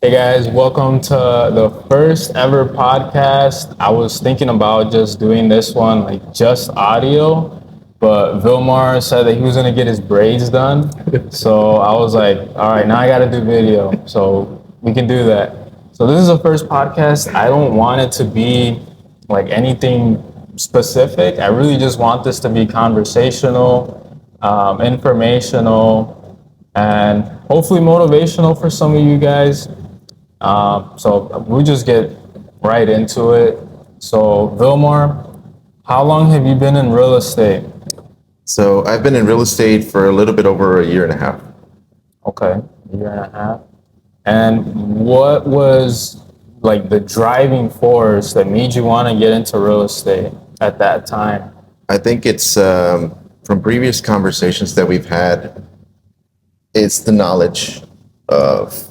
Hey guys, welcome to the first ever podcast. I was thinking about just doing this one like just audio, but Vilmar said that he was gonna get his braids done. So I was like, all right, now I gotta do video. So we can do that. So this is the first podcast. I don't want it to be like anything specific. I really just want this to be conversational, informational, and hopefully motivational for some of you guys. So we'll just get right into it. So Vilmar, how long have you been in real estate? So I've been in real estate for a little bit over a year and a half. Okay, a year and a half. And what was like the driving force that made you want to get into real estate at that time? I think it's from previous conversations that we've had, it's the knowledge of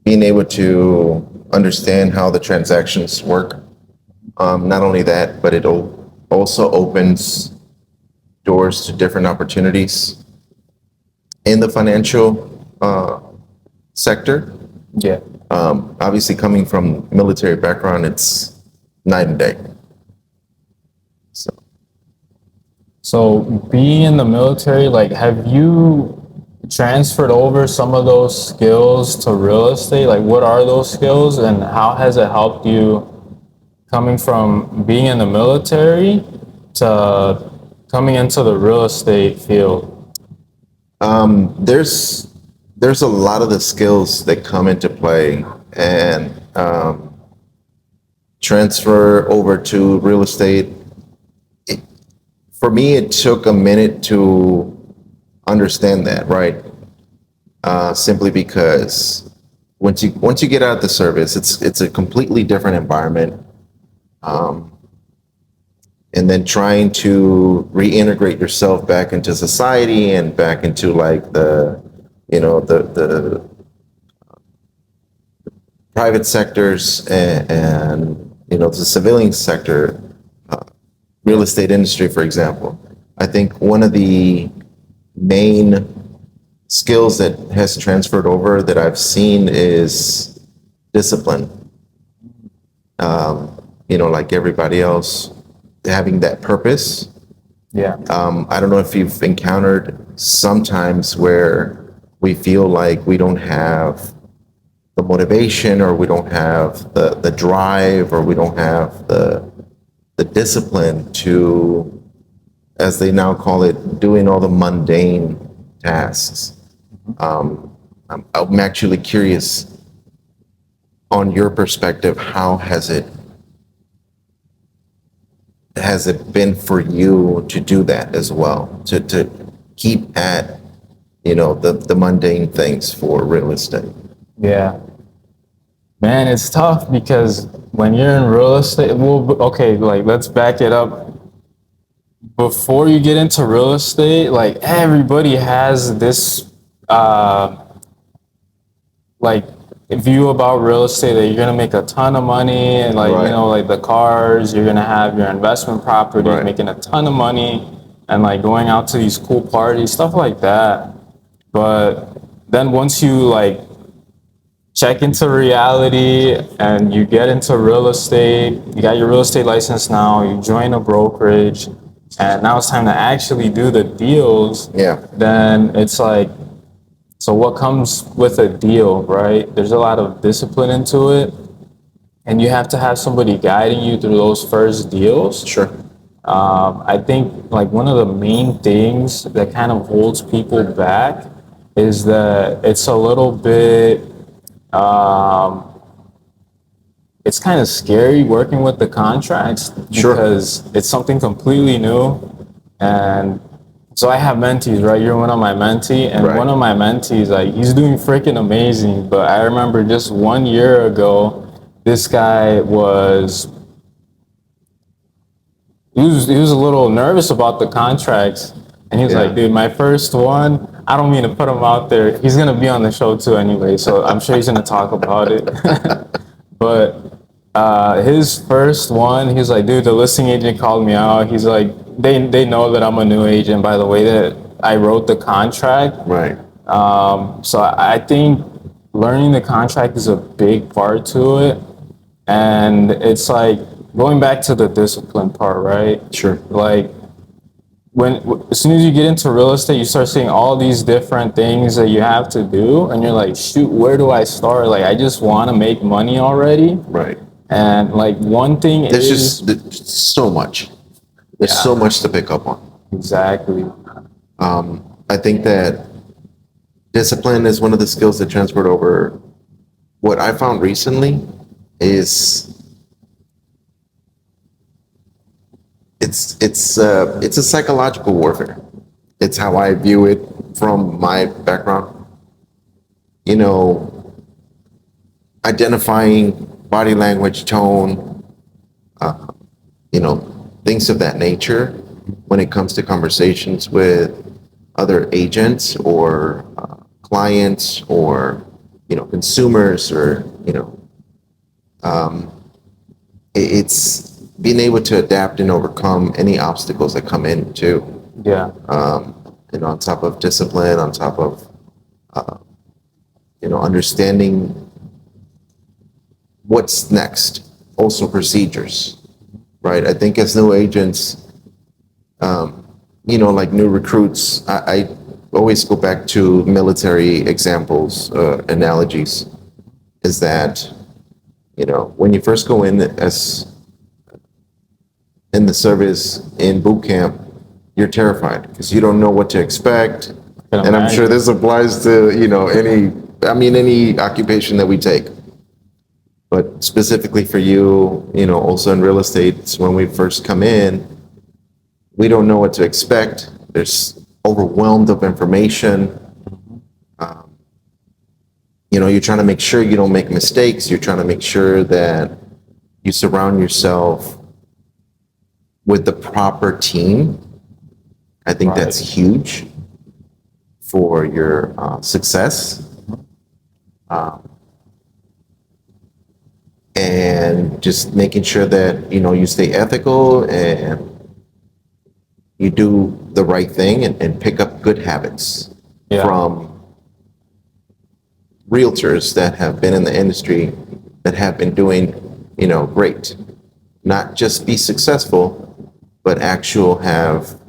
being able to understand how the transactions work. Not only that, but it also opens doors to different opportunities in the financial sector. Yeah. Obviously, coming from military background, it's night and day. So being in the military, like, have you transferred over some of those skills to real estate? Like, what are those skills and how has it helped you coming from being in the military to coming into the real estate field? There's a lot of the skills that come into play and transfer over to real estate. For me, it took a minute to understand that, right? Simply because once you get out of the service, it's a completely different environment. And then trying to reintegrate yourself back into society and back into like the private sectors and the civilian sector, real estate industry, for example. I think one of the main skills that has transferred over that I've seen is discipline. Like everybody else, having that purpose. Yeah. I don't know if you've encountered sometimes where we feel like we don't have the motivation or we don't have the drive or we don't have the discipline to, as they now call it, doing all the mundane tasks. I'm actually curious on your perspective, how has it been for you to do that as well, to keep at the mundane things for real estate? Yeah. Man, it's tough because when you're in real estate, like let's back it up. Before you get into real estate, like everybody has this like view about real estate that you're gonna make a ton of money and like Right. like the cars, you're gonna have your investment property, Right. making a ton of money and like going out to these cool parties, stuff like that. But then once you like check into reality and you get into real estate, you got your real estate license now, you join a brokerage, and now it's time to actually do the deals. Yeah. Then it's like, so what comes with a deal, right? There's a lot of discipline into it, and you have to have somebody guiding you through those first deals. Sure. I think like one of the main things that kind of holds people back is that it's a little bit, it's kind of scary working with the contracts Sure. because it's something completely new. And so I have mentees, right? You're one of my mentee, and Right. one of my mentees, like he's doing freaking amazing. But I remember just 1 year ago, this guy he was a little nervous about the contracts, and he was Yeah. like, "Dude, my first one, I don't mean to put him out there. He's gonna be on the show too anyway, so I'm sure he's gonna talk about it." But his first one, he's like, "Dude, the listing agent called me out. He's like, they know that I'm a new agent by the way that I wrote the contract." Right. So I think learning the contract is a big part to it. And it's like going back to the discipline part, right? Sure. Like when as soon as you get into real estate, you start seeing all these different things that you have to do, and you're like, shoot, where do I start? Like, I just want to make money already. Right. And like one thing There's is just so much. There's Yeah. so much to pick up on. exactly I think that discipline is one of the skills that transferred over. What I found recently is it's a psychological warfare. It's how I view it from my background. You know, identifying body language, tone, you know, things of that nature when it comes to conversations with other agents or clients or consumers or it's being able to adapt and overcome any obstacles that come in too. yeah On top of discipline, on top of understanding what's next, also procedures, right? I think as new agents, like new recruits, I always go back to military examples, analogies, is that, when you first go in as in the service in boot camp, you're terrified because you don't know what to expect. And I'm sure this applies to, any occupation that we take. But specifically for you, also in real estate, it's when we first come in, we don't know what to expect. There's overwhelmed of information. You're trying to make sure you don't make mistakes. You're trying to make sure that you surround yourself with the proper team. I think that's huge for your success. And just making sure that, you stay ethical and you do the right thing and pick up good habits from realtors that have been in the industry, that have been doing, great. Not just be successful, but have,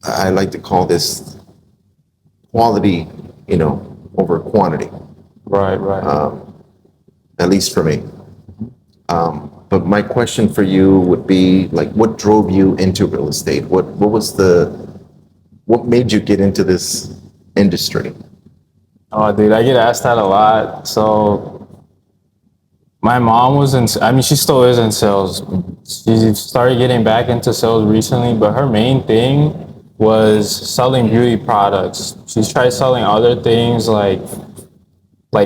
I like to call this quality, over quantity. right At least for me. But my question for you would be, like, what drove you into real estate? What made you get into this industry? Oh, dude, I get asked that a lot. So my mom was she still is in sales. She started getting back into sales recently, but her main thing was selling beauty products. She's tried selling other things like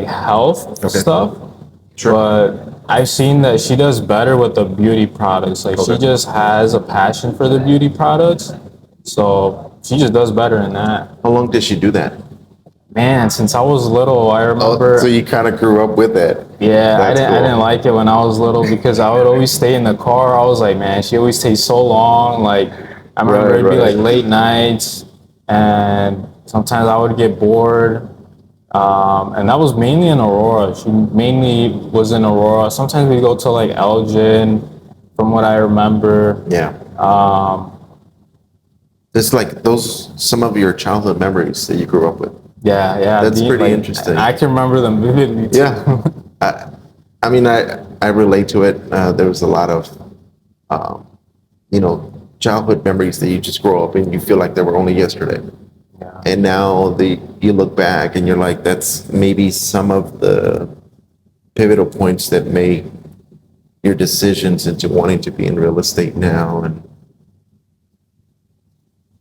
health stuff. Sure. But I've seen that she does better with the beauty products. Like she just has a passion for the beauty products. So she just does better in that. How long did she do that? Man, since I was little, I remember. So you kind of grew up with that. Yeah, I didn't like it when I was little because I would always stay in the car. I was like, man, she always takes so long. Like, I remember it'd be like late nights, and sometimes I would get bored. And that was mainly in Aurora. She mainly was in Aurora. Sometimes we go to like Elgin, from what I remember. Yeah. It's like some of your childhood memories that you grew up with. Yeah. That's pretty interesting. I can remember them vividly too. Yeah. I relate to it. There was a lot of, childhood memories that you just grow up and you feel like they were only yesterday. Yeah. And now you look back and you're like, that's maybe some of the pivotal points that made your decisions into wanting to be in real estate now. And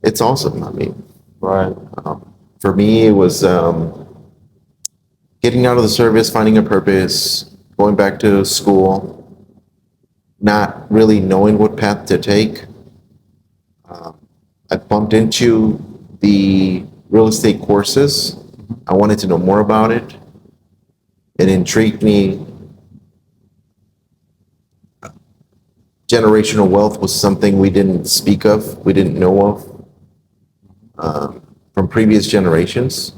it's awesome. I mean, Right. For me, it was getting out of the service, finding a purpose, going back to school, not really knowing what path to take. I bumped into the real estate courses. I wanted to know more about it. It intrigued me. Generational wealth was something we didn't speak of, we didn't know of from previous generations.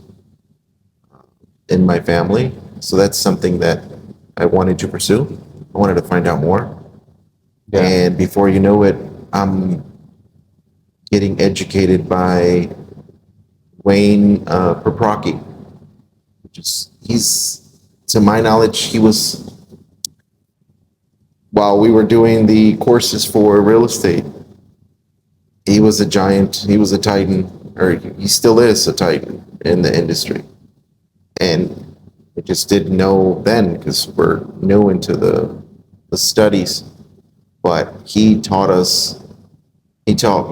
in my family. So that's something that I wanted to pursue. I wanted to find out more. Yeah. And before you know it, I'm getting educated by Wayne Paprocki, which is, he's, to my knowledge, he was, while we were doing the courses for real estate, he was a giant, he was a titan, or he still is a titan in the industry. And I just didn't know then because we're new into the studies. But he taught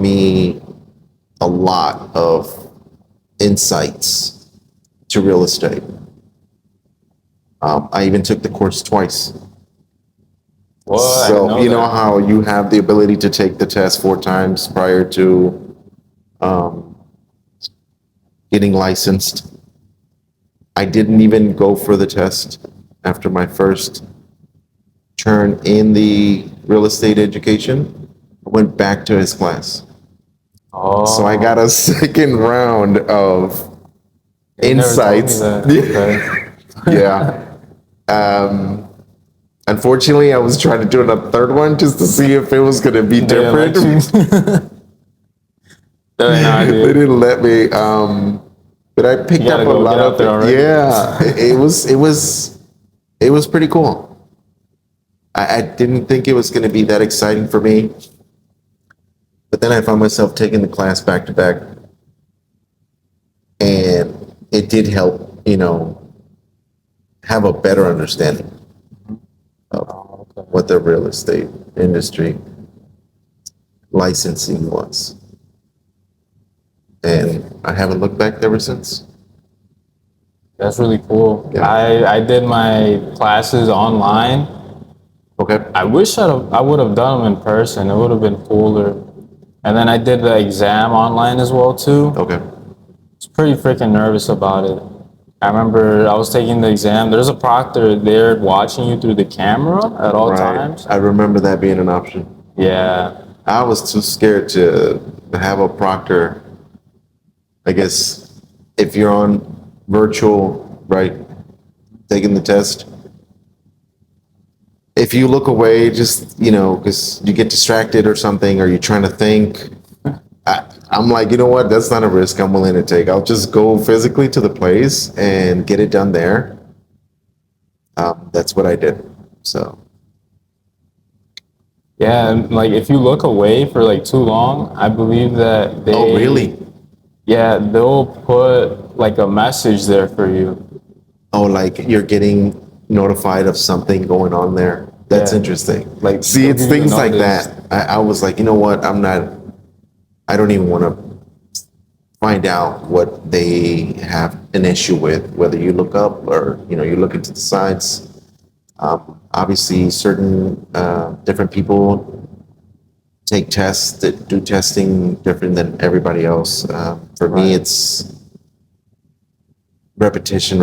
me a lot of insights to real estate. I even took the course twice. Well, I So know you know that. how you have the ability to take the test 4 times prior to getting licensed. I didn't even go for the test after my first turn in the real estate education. I went back to his class. Oh, So I got a second round of you never told me insights. that. Okay. Yeah. Unfortunately, I was trying to do a third one just to see if it was going to be They different. let you- They're not, They dude. didn't let me. But I picked gotta up a go lot get out of there already. Yeah, it was pretty cool. I didn't think it was going to be that exciting for me, but then I found myself taking the class back to back, and it did help, have a better understanding of Oh, okay. what the real estate industry licensing was. And I haven't looked back ever since. That's really cool. Yeah. I did my classes online. Okay. I wish I would have done them in person. It would have been cooler. And then I did the exam online as well too. Okay. I was pretty freaking nervous about it. I remember I was taking the exam. There's a proctor there watching you through the camera at all times. I remember that being an option. Yeah. I was too scared to have a proctor. I guess if you're on virtual, right, taking the test, if you look away, just, because you get distracted or something, or you're trying to think, I'm like, you know what, that's not a risk I'm willing to take. I'll just go physically to the place and get it done there. That's what I did. So, Yeah, and like if you look away for like too long, I believe that they oh, really? Yeah, they'll put like a message there for you. Oh, like you're getting notified of something going on there. That's Yeah. interesting. Like, See, they'll it's give you a things like notice. that. I was like, you know what? I don't even want to find out what they have an issue with, whether you look up or, you look into the sides. Obviously, certain different people take tests that do testing different than everybody else. For me, it's repetition.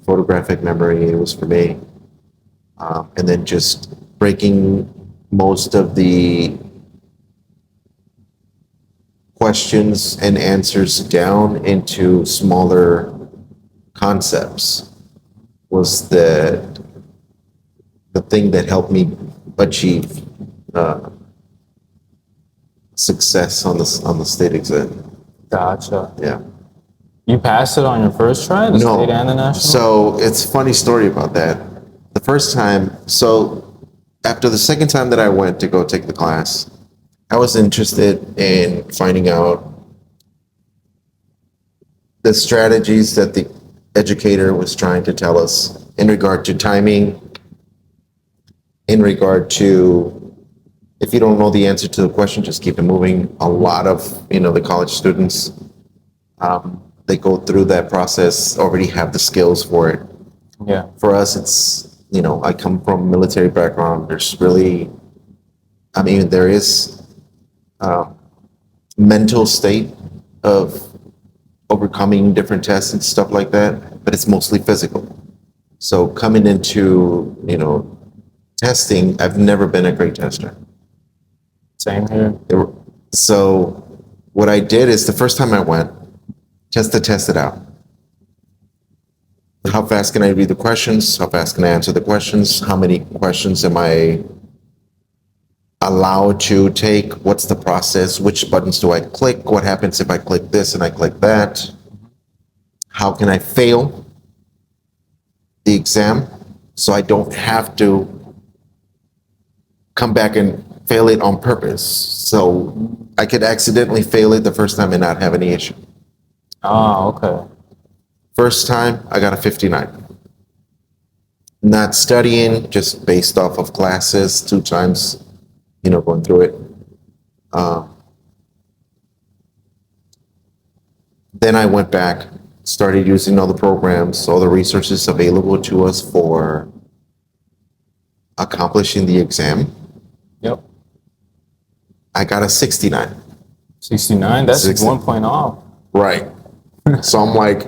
Photographic memory, it was for me. And then just breaking most of the questions and answers down into smaller concepts was the thing that helped me achieve success on the state exam. Gotcha. Yeah. You passed it on your first try, the state and the national? So it's a funny story about that. The first time, so after the second time that I went to go take the class, I was interested in finding out the strategies that the educator was trying to tell us in regard to timing, in regard to, if you don't know the answer to the question, just keep it moving. A lot of, the college students, they go through that process, already have the skills for it. Yeah. For us, it's, I come from a military background. There's really, there is mental state of overcoming different tests and stuff like that, but it's mostly physical. So coming into, testing, I've never been a great tester. Same here. So what I did is the first time I went, just to test it out, How fast can I read the questions? How fast can I answer the questions? How many questions am I allowed to take? What's the process? Which buttons do I click? What happens if I click this and I click that? How can I fail the exam so I don't have to come back and fail it on purpose? So I could accidentally fail it the first time and not have any issue. Oh, okay. First time, I got a 59. Not studying, just based off of classes, 2 times, going through it. Then I went back, started using all the programs, all the resources available to us for accomplishing the exam. Yep. I got a 69. 69. That's 60. 1 point off. Right. So I'm like,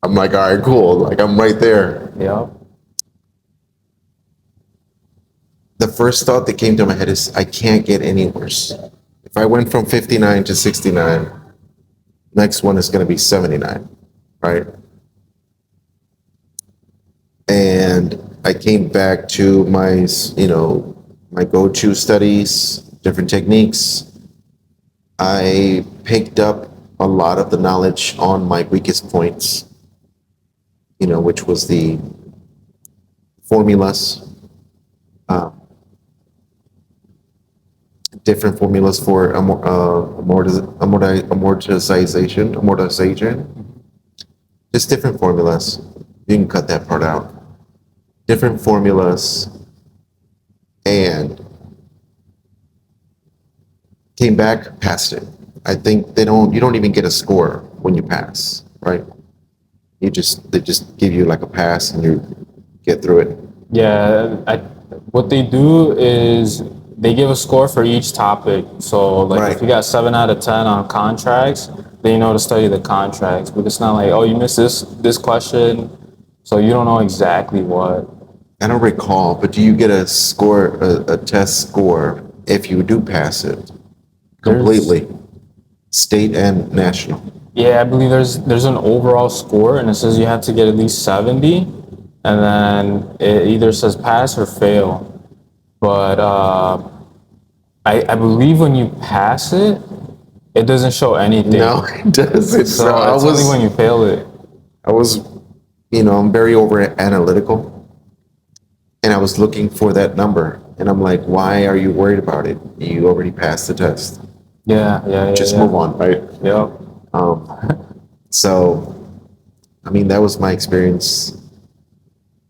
all right, cool. Like, I'm right there. Yep. The first thought that came to my head is, I can't get any worse. If I went from 59 to 69, next one is going to be 79, right? And I came back to my, my go-to studies, different techniques. I picked up a lot of the knowledge on my weakest points, which was the formulas, different formulas for amortization, just different formulas. You can cut that part out. Different formulas, and came back, passed it. I think you don't even get a score when you pass, right? They just give you like a pass and you get through it. Yeah. What they do is they give a score for each topic. So like Right. if you got 7 out of 10 on contracts, then you know to study the contracts. But it's not like, oh, you missed this question, so you don't know exactly what. I don't recall, but do you get a score, a test score, if you do pass it completely, state and national? Yeah, I believe there's an overall score, and it says you have to get at least 70, and then it either says pass or fail. But I believe when you pass it, it doesn't show anything. No, it doesn't. So it's only when you fail it. I was, I'm very over analytical, and I was looking for that number, and I'm like, why are you worried about it? You already passed the test. Yeah. Just move on, right? Yeah. So, that was my experience.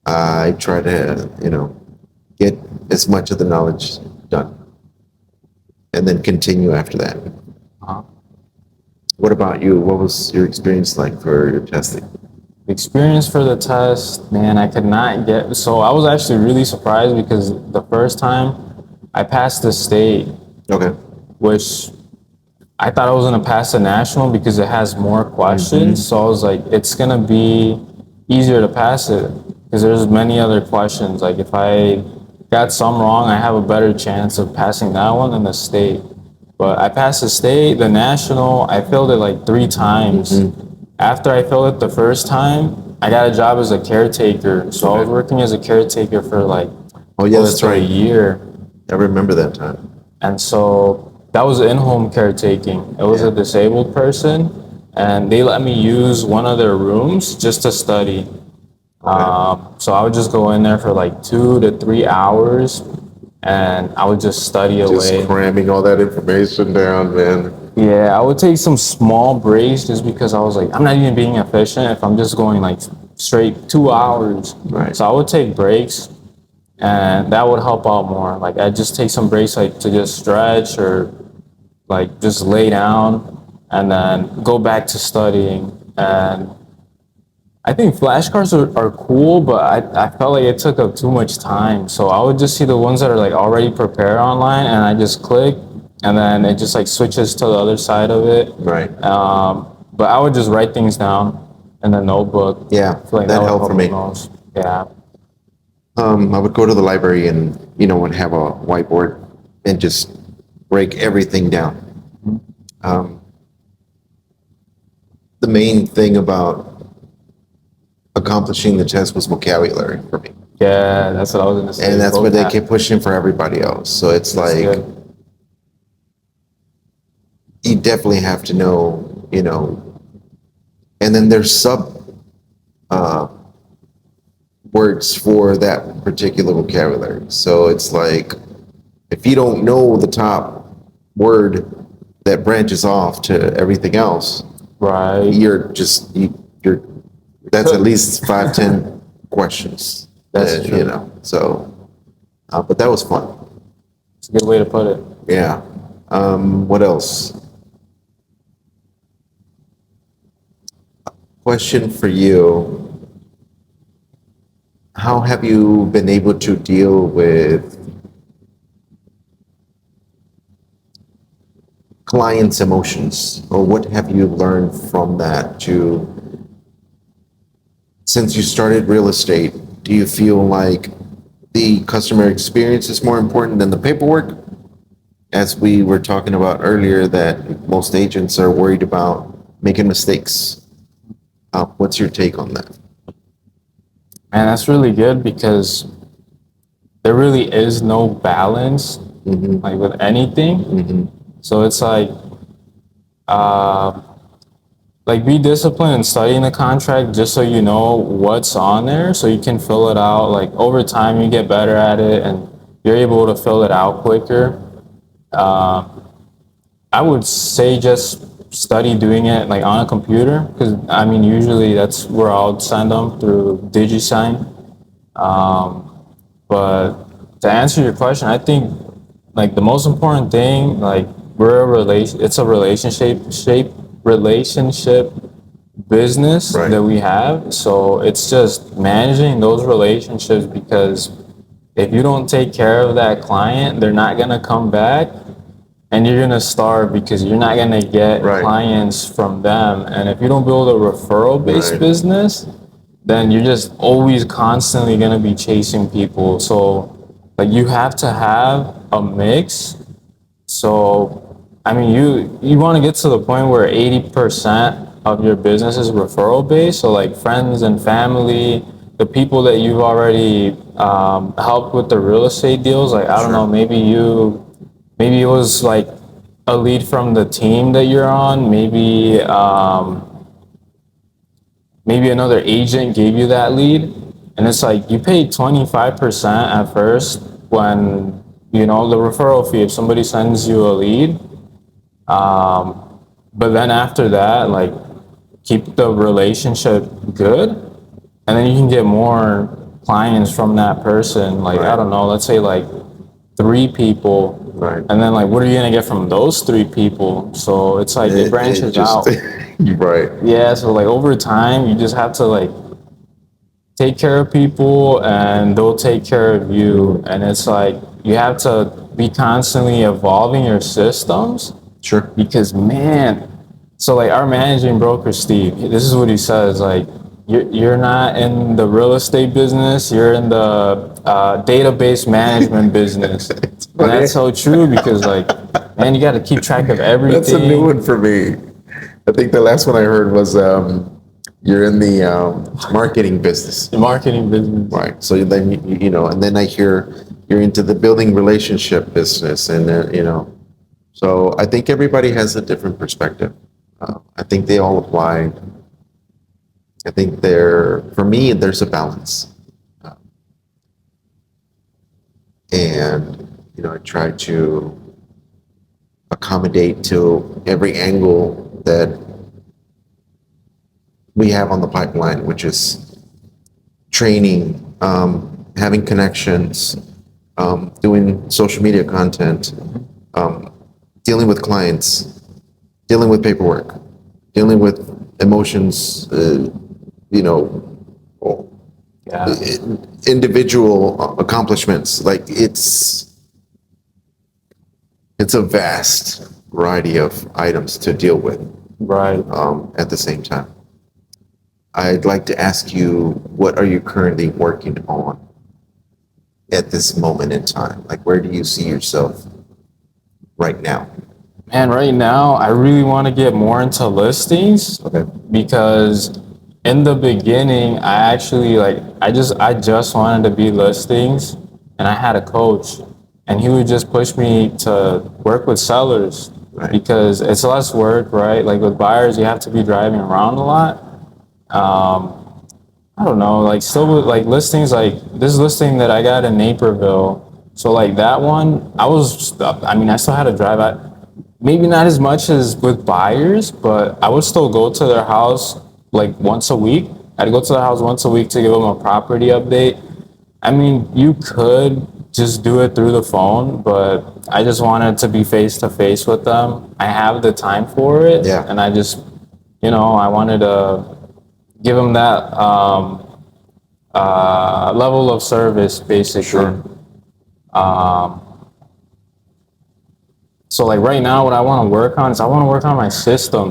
I try to, get as much of the knowledge done, and then continue after that. Uh-huh. What about you? What was your experience like for your testing? The experience for the test, man, I could not get. So I was actually really surprised because the first time I passed the state, Okay. which I thought I was gonna pass the national because it has more questions. So I was like, it's gonna be easier to pass it because there's many other questions. Like if I got some wrong, I have a better chance of passing that one than the state. But I passed the state, the national, I failed it like 3 times. After I failed it the first time, I got a job as a caretaker. So I was working as a caretaker for like That's a right. year. I remember that time. And so that was in-home caretaking. It was a disabled person, and they let me use one of their rooms just to study. So I would just go in there for like 2 to 3 hours, and I would just study Just away. cramming all that information down, man. Yeah, I would take some small breaks just because I was like, I'm not even being efficient if I'm just going like straight 2 hours. Right. So I would take breaks, and that would help out more. Like I'd just take some breaks like to just stretch or like just lay down and then go back to studying. And I think flashcards are cool, but I felt like it took up too much time. So I would just see the ones that are like already prepared online, and I just click, and then it just like switches to the other side of it. Right. But I would just write things down in the notebook. Yeah, I feel like that would helped help for me. the most. Yeah. I would go to the library and, and have a whiteboard and just break everything down. The main thing about accomplishing the test was vocabulary for me. Yeah, that's what I was gonna say. And that's what they Vocab. kept pushing for everybody else. So it's That's like, good. you definitely have to know, and then there's sub uh, words for that particular vocabulary. So it's like, if you don't know the top word that branches off to everything else, Right. you're that's at least 5, 10 questions. That's true. So, but that was fun. It's a good way to put it. Yeah. What else? Question for you. How have you been able to deal with clients' emotions, or what have you learned from that since you started real estate? Do you feel like the customer experience is more important than the paperwork? As we were talking about earlier, that most agents are worried about making mistakes. What's your take on that? And that's really good because there really is no balance like with anything. So it's like be disciplined in studying the contract just so you know what's on there so you can fill it out. Like over time you get better at it and you're able to fill it out quicker. I would say just study doing it like on a computer because I mean usually that's where I'll send them through DigiSign. But to answer your question, I think like the most important thing, like it's a relationship business Right. that we have. So it's just managing those relationships because if you don't take care of that client, they're not gonna come back and you're gonna starve because you're not gonna get Right. clients from them. And if you don't build a referral-based Right. business, then you're just always constantly gonna be chasing people. So like you have to have a mix. So I mean you want to get to the point where 80% of your business is referral based. So like friends and family, the people that you've already helped with the real estate deals. Like I don't know, maybe it was like a lead from the team that you're on. Maybe another agent gave you that lead, and it's like you pay 25% at first when the referral fee if somebody sends you a lead, but then after that, like keep the relationship good, and then you can get more clients from that person. Like I don't know, let's say like 3 people, Right. and then like what are you gonna get from those 3 people? So it's like it branches out. Right. Yeah, so like over time, you just have to like take care of people and they'll take care of you. And it's like you have to be constantly evolving your systems Sure. because man, so like our managing broker, Steve, this is what he says, like you're not in the real estate business, you're in the database management business. And that's so true because like, man, you got to keep track of everything. That's a new one for me. I think the last one I heard was you're in the marketing business. The marketing business. Right. So then and then I hear you're into the building relationship business, and so I think everybody has a different perspective. I think they all apply. I think for me, there's a balance, and I try to accommodate to every angle that we have on the pipeline, which is training, having connections, doing social media content, dealing with clients, dealing with paperwork, dealing with emotions, Yeah. individual accomplishments. Like it's a vast variety of items to deal with Right. at the same time. I'd like to ask you, what are you currently working on at this moment in time? Like, where do you see yourself right now? Man, right now, I really want to get more into listings Okay. because in the beginning, I just wanted to be listings, and I had a coach, and he would just push me to work with sellers Right. because it's less work, right? Like with buyers, you have to be driving around a lot. I don't know, like still with like listings, like this listing that I got in Naperville. So like that one, I mean, I still had to drive out, maybe not as much as with buyers, but I would still go to their house like once a week. I'd go to their house once a week to give them a property update. I mean, you could just do it through the phone, but I just wanted to be face to face with them. I have the time for it, Yeah. and I just, I wanted to give them that level of service, basically. Sure. So like right now, what I want to work on is I want to work on my system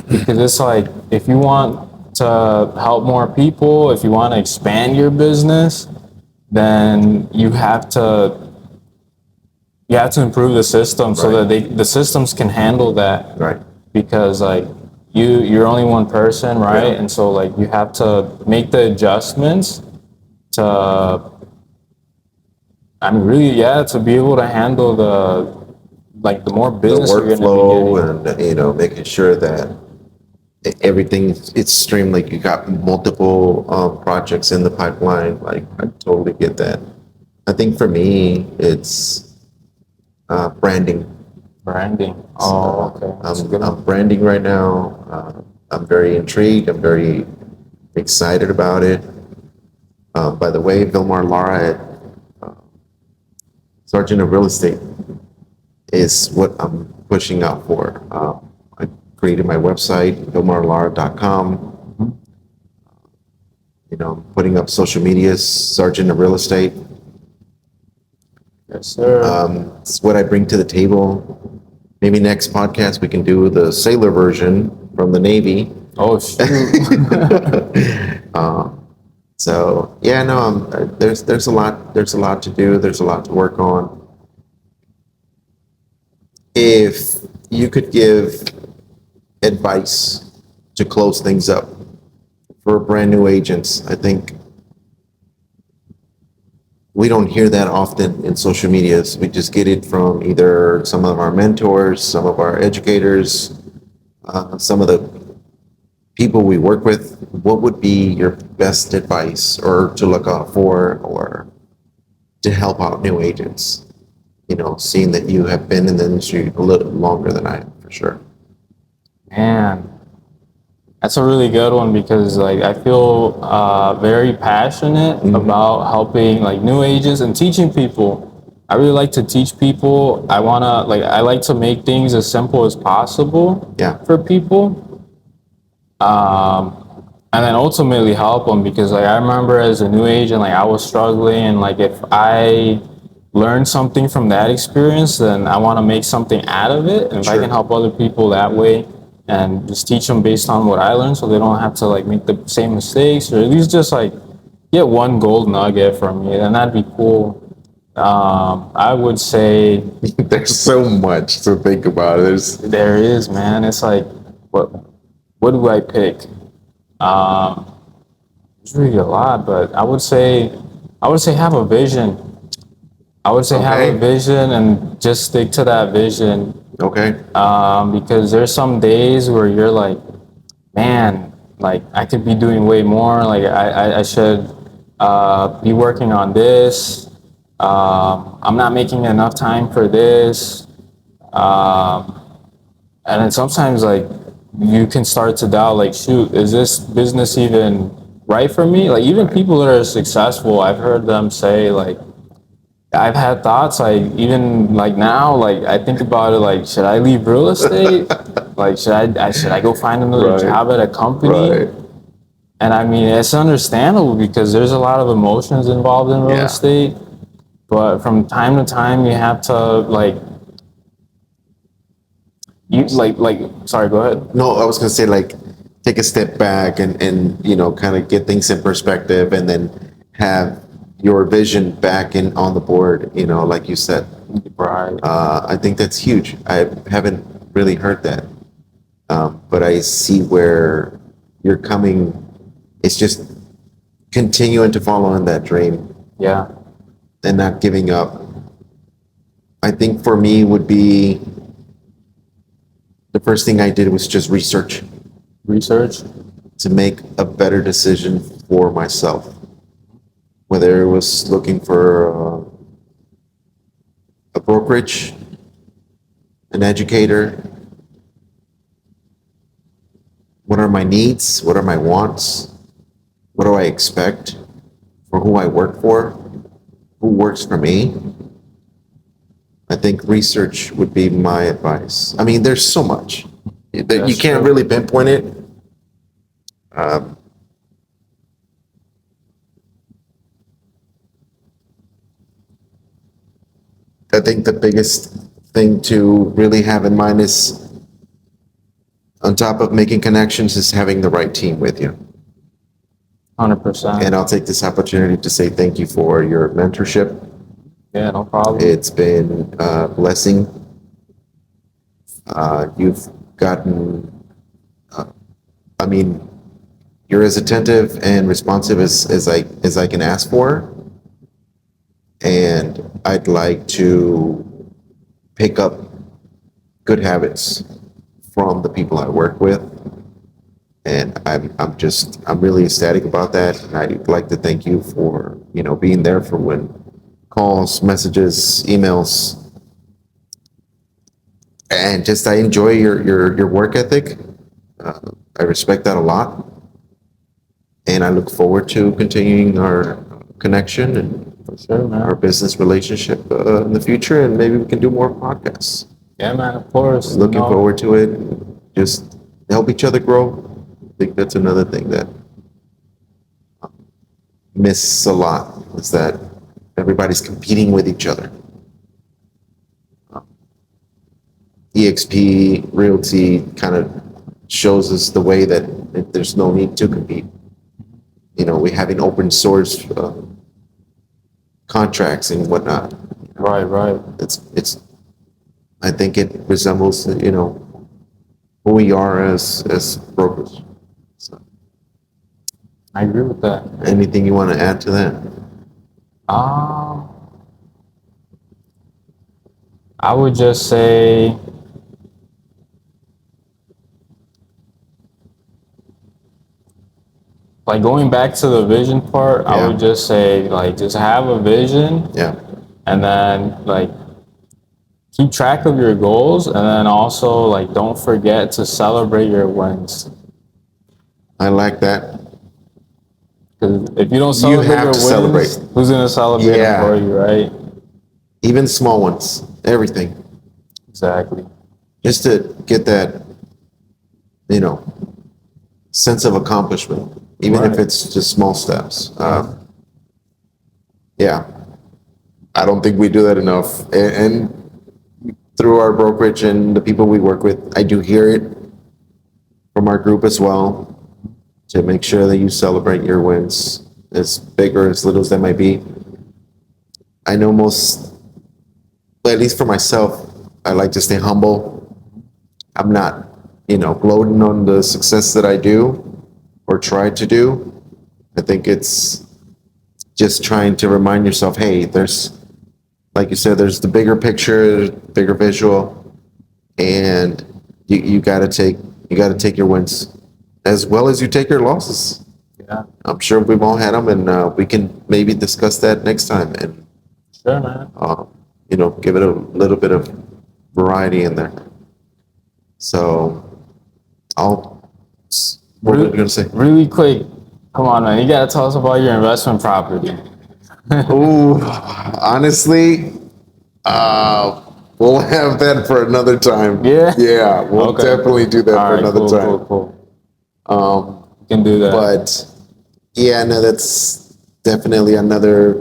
because it's like if you want to help more people, if you want to expand your business, then you have to improve the system so Right. that the systems can handle that. Right. Because like you're only one person, right? Yeah. And so like you have to make the adjustments to, I mean, really, yeah, to be able to handle the more The business you're going to be workflow getting. and, making sure that everything it's streamed, like you got multiple projects in the pipeline. Like I totally get that. I think for me, it's branding. Branding. Oh, okay. That's a good I'm one. branding right now. I'm very intrigued. I'm very excited about it. By the way, Vilmar Lara at Sergeant of Real Estate is what I'm pushing out for. I created my website, vilmarlara.com. I'm putting up social medias, Sergeant of Real Estate. Yes, sir. It's what I bring to the table. Maybe next podcast we can do the sailor version from the Navy. Oh, shoot. So yeah, no, there's a lot to do. There's a lot to work on. If you could give advice to close things up for brand new agents, I think we don't hear that often in social medias. We just get it from either some of our mentors, some of our educators, some of the people we work with. What would be your best advice or to look out for or to help out new agents? Seeing that you have been in the industry a little longer than I have, for sure. Man, that's a really good one because like I feel very passionate about helping like new agents and teaching people. I really like to teach people. I like to make things as simple as possible Yeah. for people. And then ultimately help them because like I remember as a new agent, like I was struggling and like if I learned something from that experience, then I want to make something out of it. And if I Sure. can help other people that way and just teach them based on what I learned so they don't have to like make the same mistakes or at least just like get one gold nugget from me, then that'd be cool. I would say There's so much to think about. there is, man. It's like, what do I pick? It's really a lot, but I would say have a vision. I would say have Okay. a vision and just stick to that vision. Okay. Because there's some days where you're like, man, like I could be doing way more. Like I should be working on this. I'm not making enough time for this. And then sometimes like you can start to doubt, like, shoot, is this business even right for me? Like even people that are successful, I've heard them say like, I've had thoughts like even like now, like I think about it like, should I leave real estate? Like should I go find another Right. job at a company? Right. And I mean it's understandable because there's a lot of emotions involved in real Yeah. estate. But from time to time you have to sorry, go ahead. No, I was gonna say like take a step back and kind of get things in perspective and then have your vision back in on the board. Like you said. Right. I think that's huge. I haven't really heard that, but I see where you're coming it's just continuing to follow in that dream Yeah. and not giving up. I think for me would be the first thing I did was just research Research. to make a better decision for myself. Whether it was looking for a brokerage, an educator, what are my needs? What are my wants? What do I expect for who I work for? Who works for me? I think research would be my advice. I mean, there's so much. You That's can't true. really pinpoint it. Um, I think the biggest thing to really have in mind is, on top of making connections, is having the right team with you. 100%. And I'll take this opportunity to say thank you for your mentorship. Yeah, no problem. It's been a blessing. You've gotten, I mean, you're as attentive and responsive as I can ask for. And I'd like to pick up good habits from the people I work with. And I'm really ecstatic about that. And I'd like to thank you for, being there for when calls, messages, emails, and just I enjoy your work ethic. I respect that a lot, and I look forward to continuing our connection and For sure, man. our business relationship in the future, and maybe we can do more podcasts. Yeah, man, of course. Looking forward to it. Just help each other grow. I think that's another thing that I miss a lot, is that everybody's competing with each other. EXP Realty kind of shows us the way that there's no need to compete. We having open source contracts and whatnot. Right. It's I think it resembles who we are as brokers. So, I agree with that. anything you want to add to that? I would just say, like, going back to the vision part, I Yeah. would just say, like, just have a vision Yeah. and then, like, keep track of your goals, and then also, like, don't forget to celebrate your wins. I like that. Because if you don't celebrate have your to wins, celebrate. who's gonna celebrate Yeah. them for you, right? Even small ones, everything. Exactly. Just to get that, sense of accomplishment, even if Right. it's just small steps. Yeah, I don't think we do that enough. And through our brokerage and the people we work with, I do hear it from our group as well, to make sure that you celebrate your wins, as big or as little as they might be. I know but at least for myself, I like to stay humble. I'm not, gloating on the success that I do or try to do. I think it's just trying to remind yourself, hey, like you said, there's the bigger picture, bigger visual, and you got to take your wins as well as you take your losses. Yeah. I'm sure we've all had them, and we can maybe discuss that next time, and Sure, man. give it a little bit of variety in there. So, what were you gonna say? Really quick, come on, man. You gotta tell us about your investment property. Ooh, honestly, we'll have that for another time. Yeah? we'll Okay. definitely do that All for right, another time. Cool. You can do that. But yeah, no, that's definitely another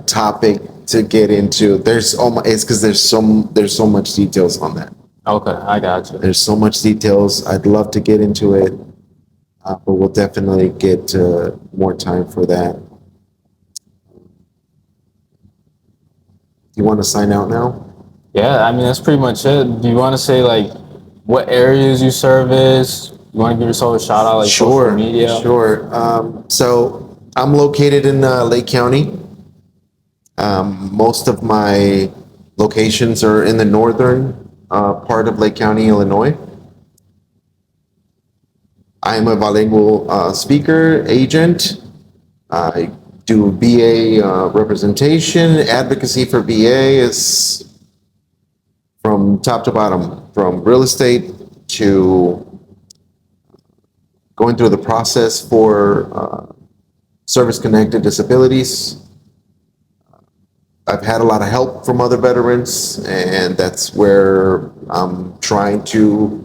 topic to get into. It's because there's so much details on that. Okay, I got you. There's so much details. I'd love to get into it, but we'll definitely get more time for that. You want to sign out now? Yeah, I mean, that's pretty much it. Do you want to say, like, what areas you service, You want to give yourself a shout out, like social Sure, media? sure. So I'm located in Lake County. Most of my locations are in the northern part of Lake County, Illinois. I am a bilingual speaker, agent. I do VA representation. Advocacy for VA is from top to bottom, from real estate to going through the process for service-connected disabilities. I've had a lot of help from other veterans, and that's where I'm trying to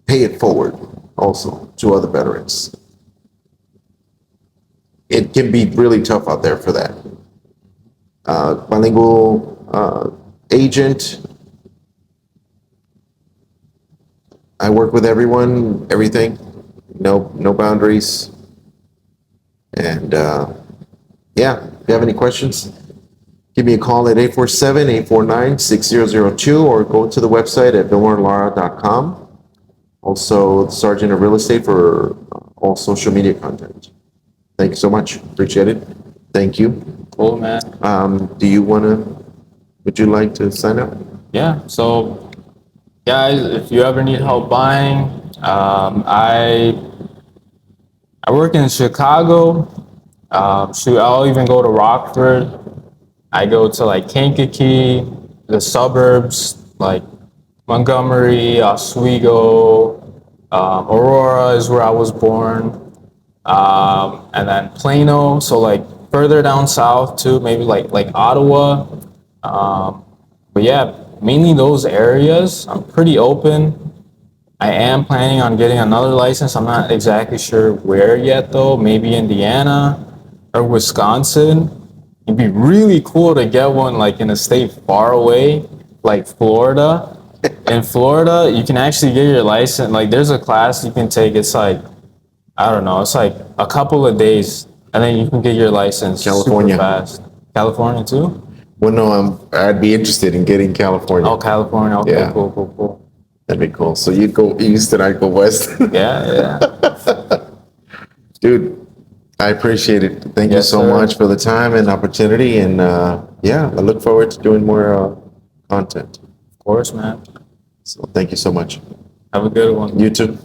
pay it forward also to other veterans. It can be really tough out there for that. Bilingual agent. I work with everyone, everything, no boundaries. And yeah, if you have any questions, give me a call at 847-849-6002 or go to the website at vilmarlara.com. Also, Sergeant of Real Estate for all social media content. Thank you so much. Appreciate it. Thank you. Cool, man. Would you like to sign up? Yeah. So, guys, if you ever need help buying, I work in Chicago. I'll even go to Rockford. I go to like Kankakee, the suburbs like Montgomery, Oswego, Aurora is where I was born, and then Plano. So like further down south too, maybe like Ottawa. But yeah, mainly those areas. I'm pretty open. I am planning on getting another license. I'm not exactly sure where yet though. Maybe Indiana or Wisconsin. It'd be really cool to get one like in a state far away, like Florida. In Florida, you can actually get your license. Like there's a class you can take. It's like, I don't know, it's like a couple of days and then you can get your license California. super fast. California too? Well, no, I'd be interested in getting California. Oh, California. Okay, Yeah. cool. That'd be cool. So you'd go east and I'd go west. Yeah. Dude, I appreciate it. Thank you Yes, so sir. much for the time and opportunity. And yeah, I look forward to doing more content. Of course, man. So thank you so much. Have a good one. You too.